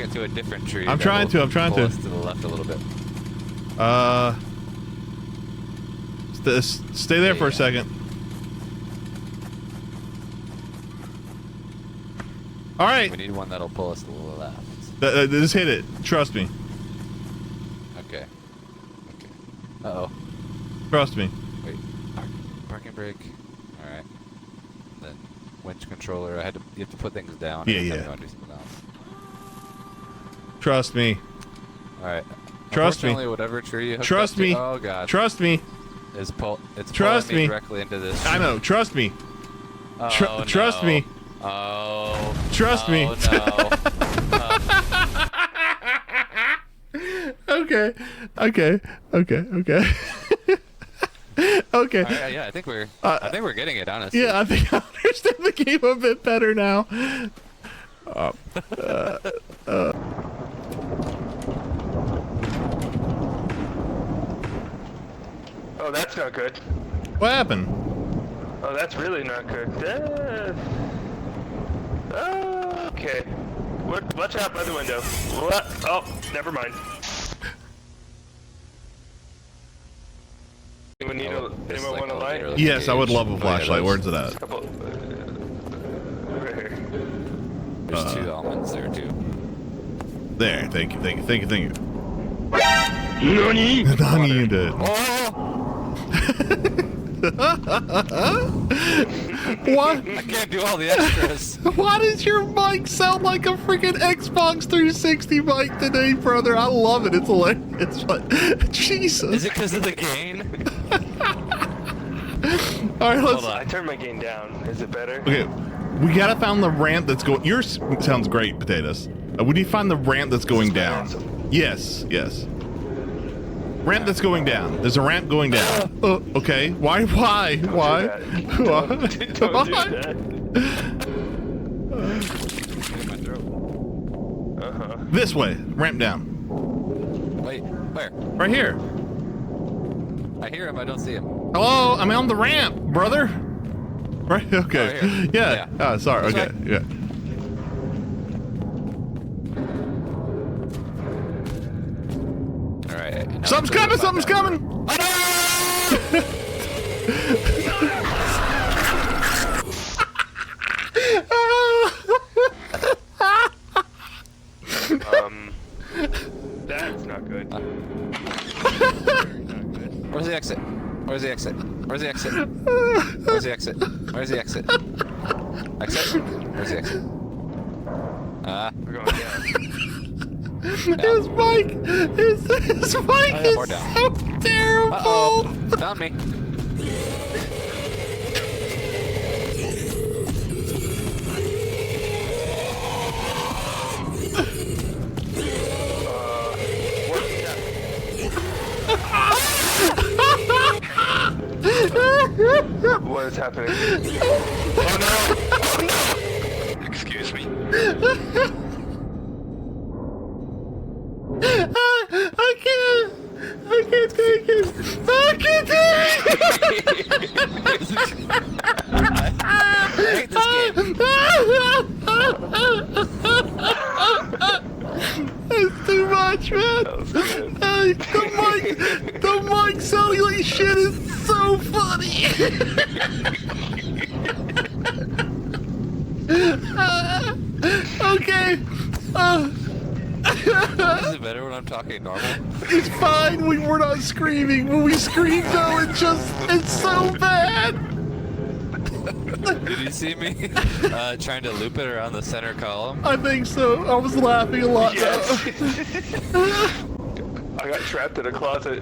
into a different tree. I'm trying to. I'm trying pull to. us to the left a little bit. Stay there for a second. All right. We need one that'll pull us to the left. Just hit it. Trust me. Okay. Uh-oh. Trust me. Wait. Parking brake. All right. Then winch controller. You have to put things down. Yeah, every time yeah. you want to do something else. Trust me. All right. Trust me. Whatever tree you hooked Trust up to, me. oh god. Trust me. It's Trust pulling me. directly into this. I know. Trust me. Oh, Trust no. me. Oh. Trust me. Oh no. Okay. Okay. Okay. Right, yeah, I think we're getting it, honestly. Yeah, I think I understand the game a bit better now. Oh, that's not good. What happened? Oh, that's really not good. Okay. Watch out by the window. What? Oh, never mind. Anyone want a light? Yes, I would love a flashlight. Where's it at? Right here. There's 2 almonds there too. There. Thank you. Nani? Nani you did. What? I can't do all the extras. Why does your mic sound like a freaking Xbox 360 mic today, brother? I love it. It's hilarious. But Jesus. Is it because of the gain? All right, let's. I turned my gain down. Is it better? Okay, we gotta find the ramp that's going. Yours sounds great, Potatoes. We need to find the ramp that's going down. Yes. Ramp that's going down. There's a ramp going down. Okay. Why? Why? Don't do that. This way. Ramp down. Wait, where? Right here. I hear him, I don't see him. Hello, I'm on the ramp, brother. Right? Okay. Oh, here. Yeah. Yeah. Sorry. This Okay. way. Yeah. Alright. Something's coming. Something's coming. That's not good. Where's the exit? Where's the exit? Where's the exit? Where's the exit? Where's the exit? Exit? Where's the exit? We're going down. His mic is more down. so terrible. Uh-oh. Found me. What is happening? Oh no! Excuse me. I can't take it. I can't take I hate this game. That's too much, man. That was good. The mic sounding like shit is so funny. Okay. Is it better when I'm talking normal? It's fine. We're not screaming. When we scream, though, it's so bad. Did you see me trying to loop it around the center column? I think so. I was laughing a lot. Yes. I got trapped in a closet.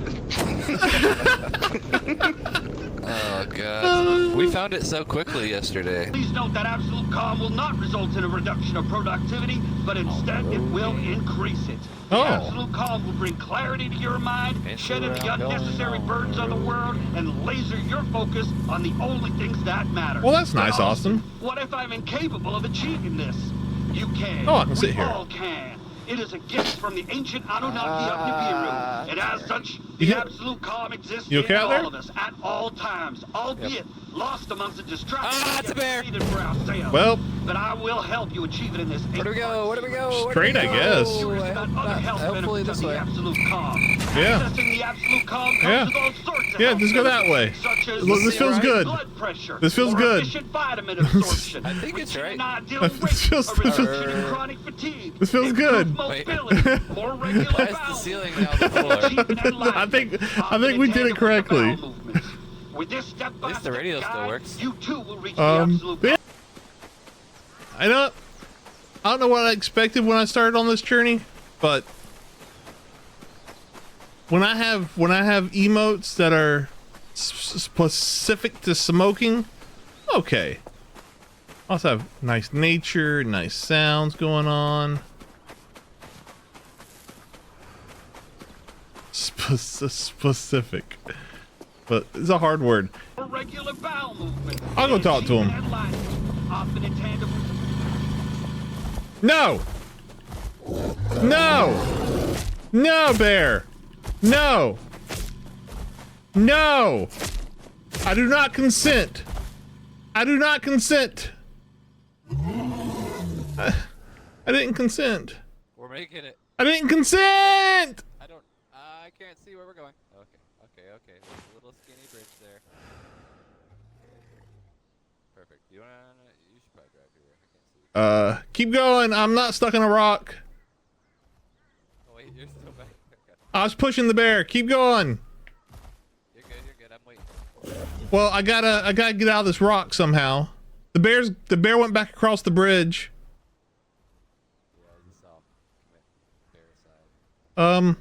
Oh god. We found it so quickly yesterday. Please note that absolute calm will not result in a reduction of productivity, but instead it will increase it. The absolute calm will bring clarity to your mind, shed in the unnecessary burdens of the world, and laser your focus on the only things that matter. Well, that's nice, But Austin. What if I'm incapable of achieving this? You can. Oh, I can sit We here. all can. It is a gift from the ancient Anunnaki of Nibiru, and as such, the Yeah. absolute calm exists You okay in out there? all of us at all times, albeit lost amongst the distraction. Ah, it's a bear. For ourselves. Well, but I will help you achieve it in this. Where do we go? Where do we go? Straight, I guess. Hopefully this way. Absolute calm. Yeah. Accessing the absolute calm comes Yeah. with all sorts of Yeah, health just go that way. benefits, such as Look, this feels good. blood pressure, This feels more good. efficient vitamin absorption, I think it's which right. in an ideal This rate, feels- a this reduction in feels- chronic fatigue. This feels improved good. mobility, more regular Why is the bowel ceiling now the floor? achievement and life. I think Often we in did it tandem with the correctly. bowel movements. With this step-by-step least the radio still guide, works. You too will reach the absolute Yeah. I don't know what I expected when I started on this journey, but when I have emotes that are specific to smoking, okay. Also have nice nature, nice sounds going on. Specific, but it's a hard word. regular bowel movement. I'll go talk to him. And life, often in tandem with No! No! No, bear! No! No! I do not consent! I do not consent! I didn't consent. We're making it. I didn't consent! I can't see where we're going. Okay. There's a little skinny bridge there. Perfect. You should probably drive here. I can't see. Keep going. I'm not stuck in a rock. Oh wait, you're still back. Okay. I was pushing the bear. Keep going. You're good. I'm waiting. Well, I gotta get out of this rock somehow. The bear went back across the bridge. Yeah, you saw him commit bear side.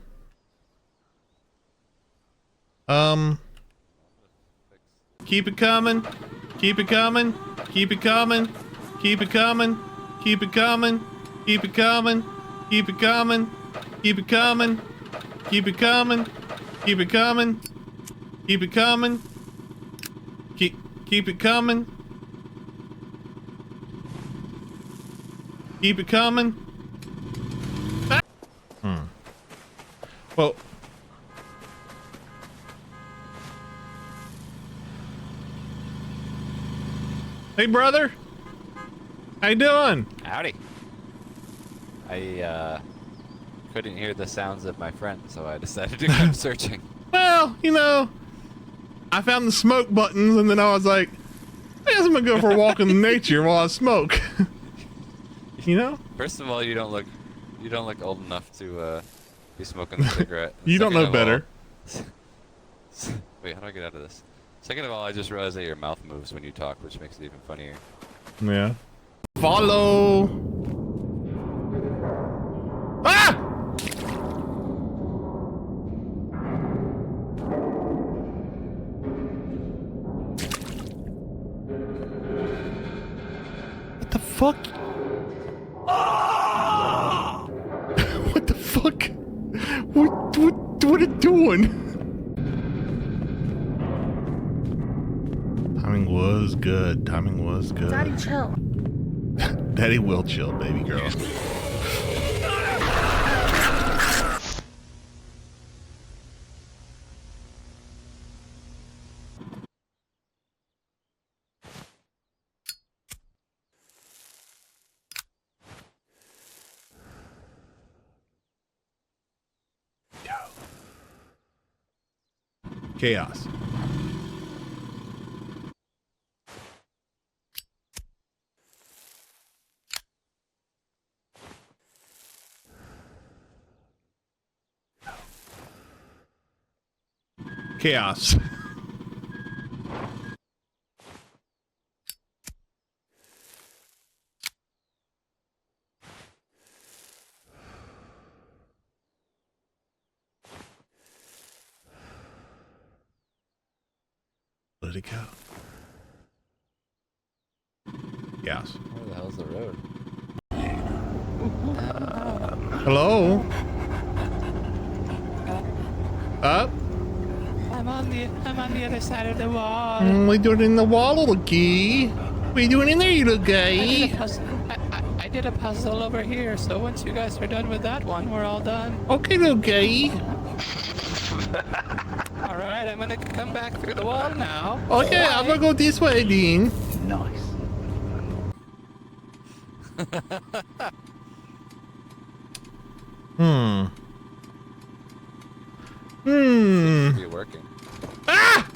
Keep it coming. Keep it coming. Keep it coming. Keep it coming. Keep it coming. Keep it coming. Keep it coming. Keep it coming. Keep it coming. Keep it coming. Keep it coming. Keep it coming. Keep it coming. Well. Hey, brother. How you doing? Howdy. I couldn't hear the sounds of my friend, so I decided to come searching. Well, you know, I found the smoke buttons, and then I was like, I guess I'm gonna go for a walk in nature while I smoke. You know? First of all, you don't look old enough to be smoking a cigarette. You don't Second know of all- better. Wait, how do I get out of this? Second of all, I just realized that your mouth moves when you talk, which makes it even funnier. Yeah. Follow. Ah! What the fuck? What the fuck? What it doing? Timing was good. Timing was good. Daddy, chill. Daddy will chill, baby girl. Chaos. Chaos. Let it go. Yes. Where the hell's the road? Hello? Up? I'm on the other side of the wall. What are you doing in the wall, little guy? What are you doing in there, you little guy? I did a puzzle over here, so once you guys are done with that one, we're all done. Okay, little guy. All right, I'm gonna come back through the wall now. Okay, I'm gonna go this way, Dean. Nice. Hmm. Be working. Ah!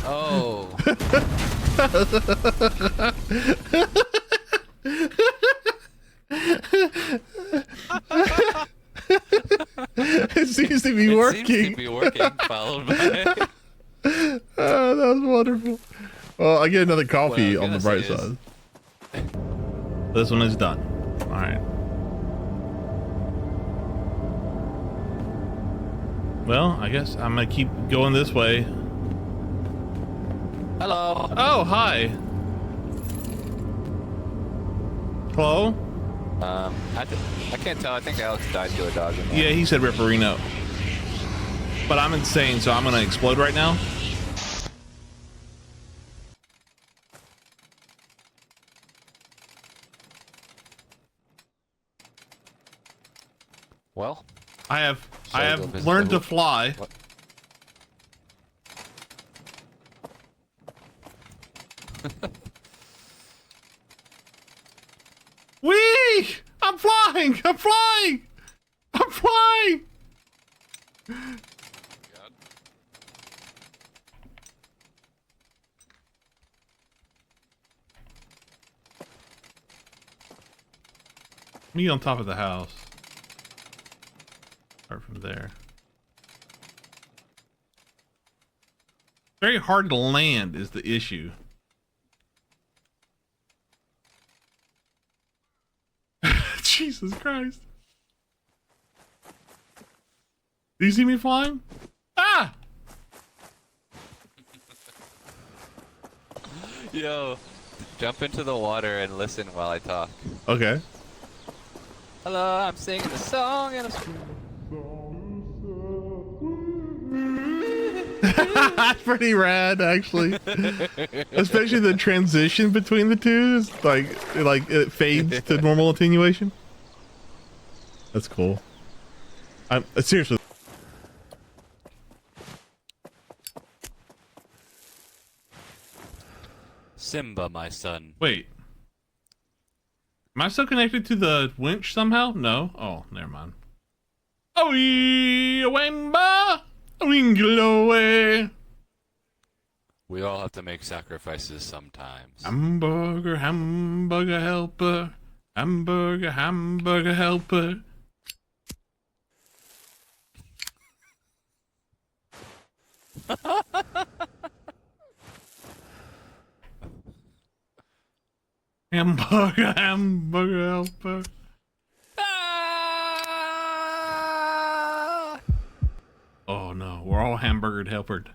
Oh. It seems to be working. Seems to be working. Followed by. Oh, that was wonderful. Well, I get another coffee Well, on the bright goodness, side. This one is done. All right. Well, I guess I'm gonna keep going this way. Hello. Oh, hi. Hello? I can't tell. I think Alex died to a dog. In there. Yeah, he said Ripperino. But I'm insane, so I'm gonna explode right now. Well, I have Shall we go visit learned the- to fly. What? Whee! I'm flying! I'm flying! I'm flying! Me on top of the house. Start from there. Very hard to land is the issue. Jesus Christ. Do you see me flying? Ah! Yo, jump into the water and listen while I talk. Okay. Hello, I'm singing a song and I'm. That's pretty rad, actually. Especially the transition between the two is like it fades to normal attenuation. That's cool. I'm seriously. Simba, my son. Wait. Am I still connected to the winch somehow? No. Oh, never mind. Oh, wemba, winglowe. We all have to make sacrifices sometimes. Hamburger, hamburger helper. Hamburger, hamburger helper. Hamburger, hamburger helper. Ah! Oh no, we're all hamburgered helpered.